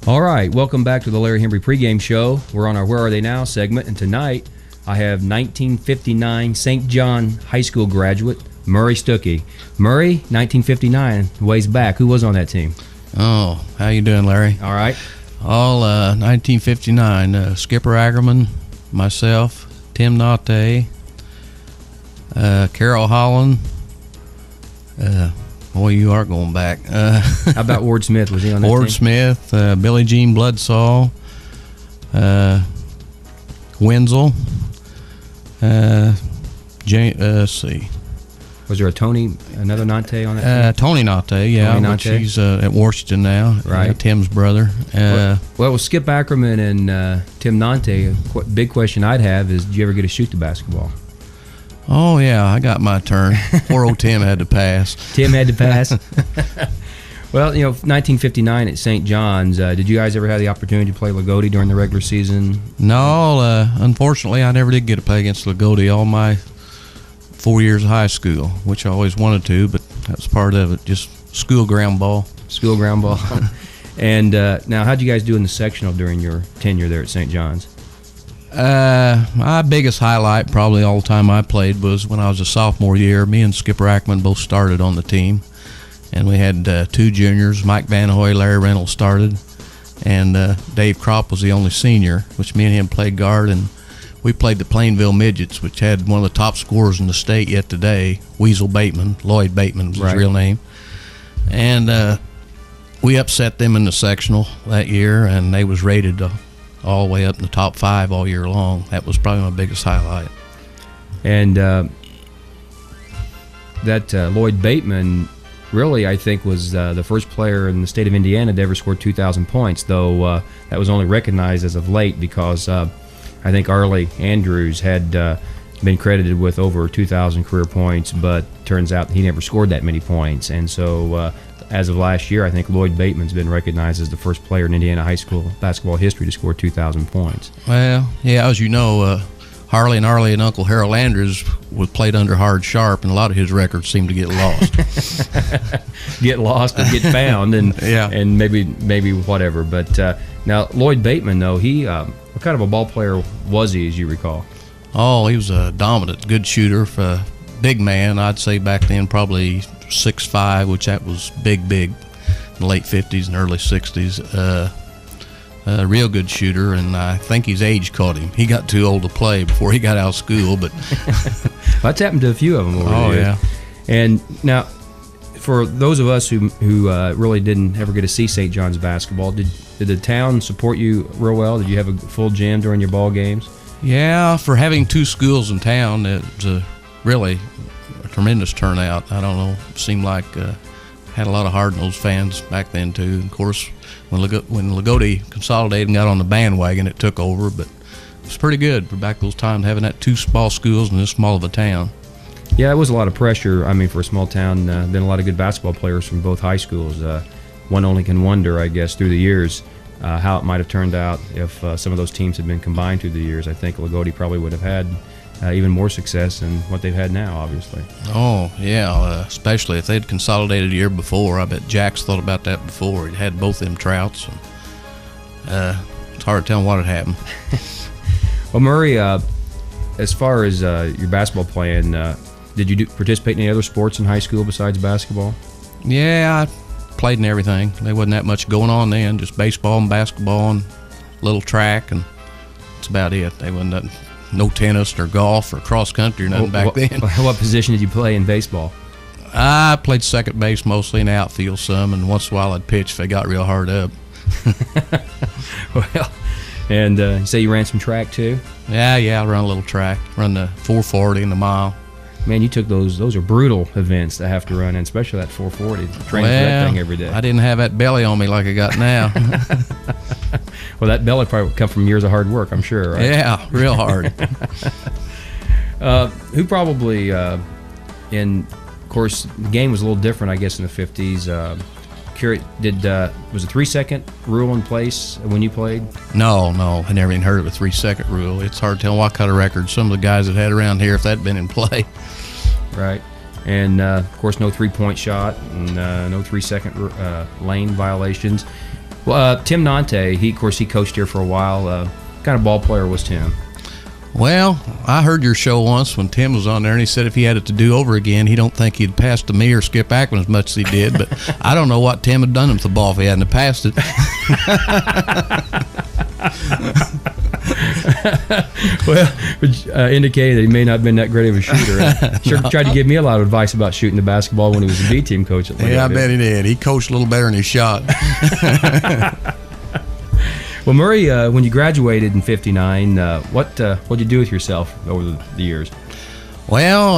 All right, welcome back to the Larry Hembree pregame show. We're on our Where Are They Now segment, and tonight I have 1959 St. John High School graduate Murray Stuckey. Murray, 1959, ways back. Who was on that team? Oh, how you doing, Larry? All right. 1959, Skipper Ackerman, myself, Tim Natte, Carol Holland. Boy, you are going back. How about Ward Smith? Was he on that Ward team? Smith, Billie Jean Bloodsaw, Wenzel. Let's see. Was there another Natte on that team? Tony Natte, yeah, Tony which Natte. he's at Washington now. Right. Tim's brother. Well, with Skip Ackerman and Tim Natte, big question I'd have is, did you ever get to shoot the basketball? Oh, yeah, I got my turn. Poor old Tim had to pass. Tim had to pass? Well, 1959 at St. John's, did you guys ever have the opportunity to play Loogootee during the regular season? No, unfortunately, I never did get to play against Loogootee all my 4 years of high school, which I always wanted to, but that was part of it, just school ground ball. School ground ball. And now, how'd you guys do in the sectional during your tenure there at St. John's? My biggest highlight probably all the time I played was when I was a sophomore year. Me and Skipper Ackerman both started on the team, and we had two juniors. Mike Van Hoy, Larry Reynolds started, and Dave Kropp was the only senior, which me and him played guard, and we played the Plainville Midgets, which had one of the top scorers in the state yet today, Weasel Bateman. Lloyd Bateman was his real name. And we upset them in the sectional that year, and they was rated all the way up in the top 5 all year long. That was probably my biggest highlight. And that Lloyd Bateman really, I think, was the first player in the state of Indiana to ever score 2,000 points, though that was only recognized as of late because I think Arlie Andrews had been credited with over 2,000 career points, but turns out he never scored that many points. And so as of last year, I think Lloyd Bateman's been recognized as the first player in Indiana high school basketball history to score 2,000 points. Well, yeah, as you know, Harley and Arlie and Uncle Harold Andrews was played under Hard Sharp, and a lot of his records seem to get lost. Get lost and get found, and yeah. And maybe whatever. But now Lloyd Bateman, though, he what kind of a ball player was he, as you recall? Oh, he was a dominant, good shooter, for a big man. I'd say back then probably 6'5", which that was big in the late 50s and early 60s. A real good shooter, and I think his age caught him. He got too old to play before he got out of school, but That's happened to a few of them over the years. Yeah. And now, for those of us who really didn't ever get to see St. John's basketball, did the town support you real well? Did you have a full gym during your ball games? Yeah, for having two schools in town, it was really a tremendous turnout. I don't know, it seemed like had a lot of hard-nosed fans back then too. And of course, when Loogootee consolidated and got on the bandwagon, it took over, but it was pretty good for back those times, having that two small schools in this small of a town. Yeah, it was a lot of pressure. I mean, for a small town, been a lot of good basketball players from both high schools. One only can wonder, I guess, through the years, how it might have turned out if some of those teams had been combined through the years. I think Loogootee probably would have had even more success than what they've had now, obviously. Oh, yeah, especially if they'd consolidated a year before. I bet Jack's thought about that before. He had both them Trouts. And, it's hard to tell what had happened. Well, Murray, as far as your basketball playing, did you participate in any other sports in high school besides basketball? Yeah, I played in everything. There wasn't that much going on then, just baseball and basketball and a little track, and that's about it. There wasn't nothing, no tennis or golf or cross country or nothing back then. What position did you play in baseball? I played second base mostly, in the outfield some, and once in a while I'd pitch if they got real hard up. Well, and you say you ran some track too? Yeah, I run a little track. Run the 440 and the mile. Man, you took those are brutal events to have to run in, especially that 440. Training for that thing every day. I didn't have that belly on me like I got now. Well, that belly probably would come from years of hard work, I'm sure, right? Yeah, real hard. Who probably, of course, the game was a little different, I guess, in the 50s. Was a 3-second rule in place when you played? No, I never even heard of a 3-second rule. It's hard to tell what kind of record some of the guys have had around here if that had been in play. Right. And, of course, no three-point shot and no 3-second lane violations. Well, Tim Nante, he coached here for a while. What kind of ball player was Tim? Well, I heard your show once when Tim was on there, and he said if he had it to do over again, he don't think he'd pass to me or Skip Ackman as much as he did. But I don't know what Tim had done with the ball if he hadn't passed it. Well, indicated that he may not have been that great of a shooter. Sure, tried to give me a lot of advice about shooting the basketball when he was a B team coach. Yeah, I bet he did. He coached a little better than he shot. Well, Murray, when you graduated in '59, what'd you do with yourself over the years? Well,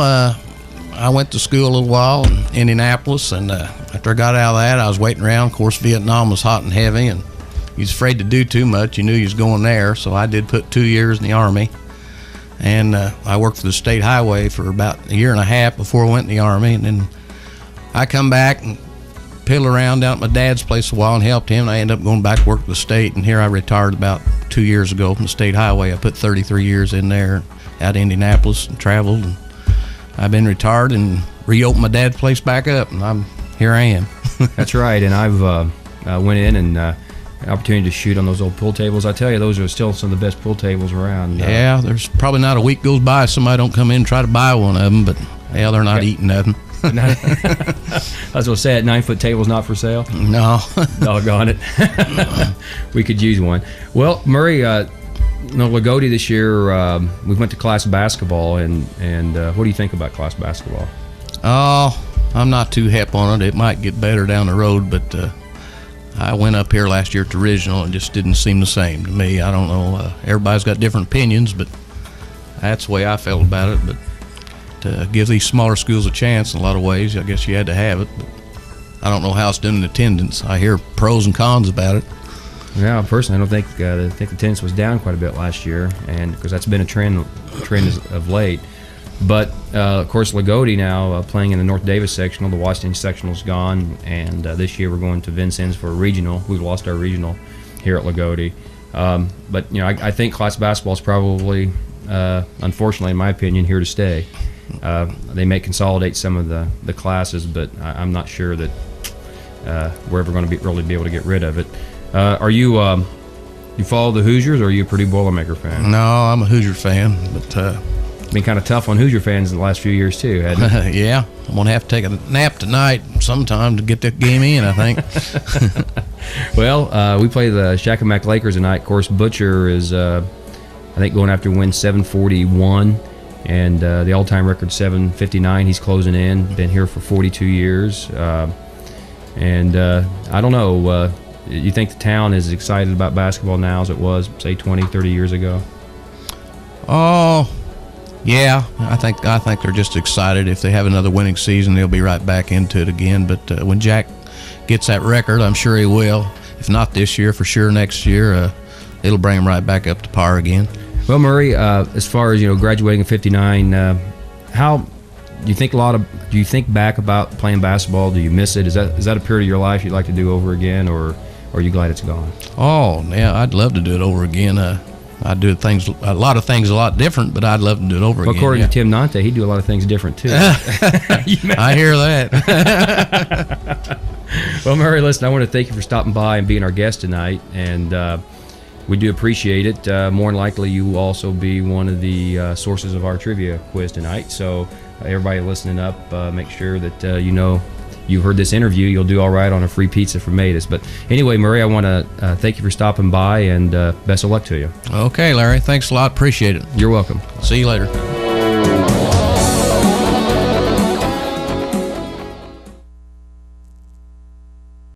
I went to school a little while in Indianapolis, and after I got out of that, I was waiting around. Of course, Vietnam was hot and heavy, and he was afraid to do too much. He knew he was going there, so I did put 2 years in the Army. And I worked for the state highway for about a year and a half before I went in the Army. And then I come back and piddled around down at my dad's place a while and helped him. And I ended up going back to work for the state. And here I retired about 2 years ago from the state highway. I put 33 years in there out of Indianapolis and traveled. And I've been retired and reopened my dad's place back up. And here I am. That's right. And I've went in and opportunity to shoot on those old pool tables. I tell you, those are still some of the best pool tables around. Yeah, there's probably not a week goes by somebody don't come in and try to buy one of them, but yeah, they're not eating nothing. I was going to say, that 9-foot table's not for sale? No. Doggone it. We could use one. Well, Murray, Loogootee this year, we went to class basketball, and what do you think about class basketball? Oh, I'm not too hep on it. It might get better down the road, but I went up here last year to regional and just didn't seem the same to me. I don't know. Everybody's got different opinions, but that's the way I felt about it. But to give these smaller schools a chance in a lot of ways, I guess you had to have it. But I don't know how it's doing in attendance. I hear pros and cons about it. Yeah, personally, I don't think attendance was down quite a bit last year, and because that's been a trend of late. But of course, Loogootee now playing in the North Davis sectional. The Washington sectional's gone, and this year we're going to Vincennes for a regional. We've lost our regional here at Loogootee. But I think class basketball is probably, unfortunately, in my opinion, here to stay. They may consolidate some of the classes, but I'm not sure that we're ever going to really be able to get rid of it. Are you follow the Hoosiers, or are you a Purdue Boilermaker fan? No, I'm a Hoosier fan, but been kind of tough on Hoosier fans in the last few years too, hadn't it? Yeah, I'm gonna have to take a nap tonight sometime to get that game in, I think. Well, we play the Shakamak Lakers tonight. Of course, Butcher is I think going after win 741, and the all-time record 759. He's closing in. Been here for 42 years, and I don't know. You think the town is excited about basketball now as it was, say, 20, 30 years ago? Oh. Yeah, I think they're just excited. If they have another winning season, they'll be right back into it again. But when Jack gets that record, I'm sure he will. If not this year, for sure next year, it'll bring him right back up to par again. Well, Murray, as far as graduating in '59, how do you think do you think back about playing basketball? Do you miss it? Is that a period of your life you'd like to do over again, or are you glad it's gone? Oh, yeah, I'd love to do it over again. I do a lot of things a lot different, but I'd love to do it over again. According to Tim Nante, he'd do a lot of things different too. I hear that. Well, Murray, listen, I want to thank you for stopping by and being our guest tonight, and we do appreciate it. More than likely, you will also be one of the sources of our trivia quiz tonight. So everybody listening up, make sure that you heard this interview, you'll do all right on a free pizza from Matus. But anyway, Murray, I want to thank you for stopping by, and best of luck to you. Okay, Larry. Thanks a lot. Appreciate it. You're welcome. See you later.